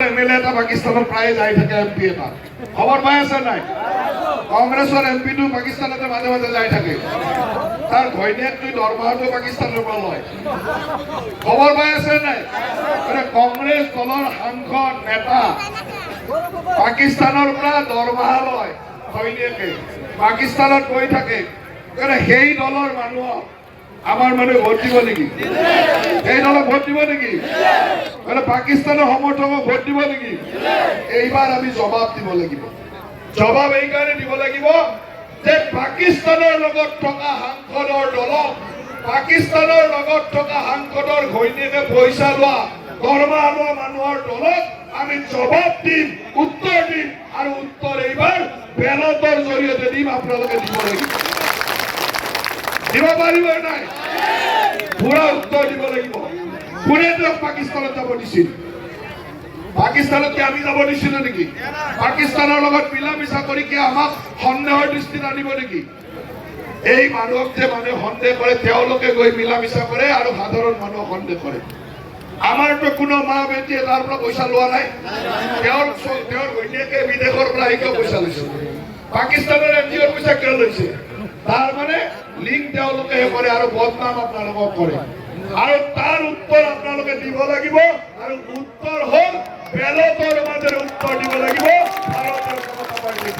MLA এটা পাকিস্তানত প্ৰায় যাই থাকে এমপি এটা খবৰ পাই আছে নাই কংগ্ৰেছৰ এমপিটো পাকিস্তানতে মাজে মাজে যাই থাকে তাৰ ঘৈণীয়েকটো দৰমহাটো পাকিস্তানৰ পৰা লয় খবৰ পাই আছে নাই কংগ্ৰেছ দলৰ সাংসদ নেতা পাকিস্তানৰ পৰা দৰমহা লয় ঘৈণীয়েকে পাকিস্তানত গৈ থাকে সেই দলৰ মানুহক আমার মানে ভোট দিব নাকি এই দলক ভোট দিব নাকি পাকিস্তানের সমর্থকক ভোট দিব নাকি এইবার আমি জবাব দিব লাগিব জবাব এই কারণে দিব লাগিব যে পাকিস্তানের লগত থকা সাংসদৰ দলক পাকিস্তানেৰ লগত থকা সাংসদৰ ঘৈণীয়েকে পইচা লোৱা দৰমহা লোৱা মানুহৰ দলক আমি জবাব দিম উত্তৰ দিম আৰু উত্তৰ এইবাৰ বেলটৰ জৰিয়তে দিম আপোনালোকে দিব লাগিব দিব পাৰিব নাই পুৰা উত্তৰ দিব লাগিব কোনে তেওঁক পাকিস্তানত যাব দিছিল পাকিস্তানত কি আমি যাব দিছিলো নেকি পাকিস্তানৰ লগত মিলা মিছা কৰি কি আমাক সন্দেহৰ দৃষ্টিত আনিব নেকি এই মানুহক যে মানুহে সন্দেহ কৰে তেওঁলোকে গৈ মিলা মিছা কৰে আৰু সাধাৰণ মানুহক সন্দেহ কৰে আমাৰতো কোনো মা বেটিয়ে তাৰ পৰা পইচা লোৱা নাই তেওঁৰ ঘৈণীয়েকে বিদেশৰ পৰা কিয় পইচা লৈছে পাকিস্তানৰ এনজিঅ'ৰ পইচা কিয় লৈছে তাৰ মানে লিংক তেওঁলোকে কৰে আৰু বদনাম আপোনালোকক কৰে আৰু তাৰ উত্তৰ আপোনালোকে দিব লাগিব আৰু উত্তৰ হ'ল বেলটৰ মাজেৰে উত্তৰ দিব লাগিব ভাৰতীয় জনতা পাৰ্টিক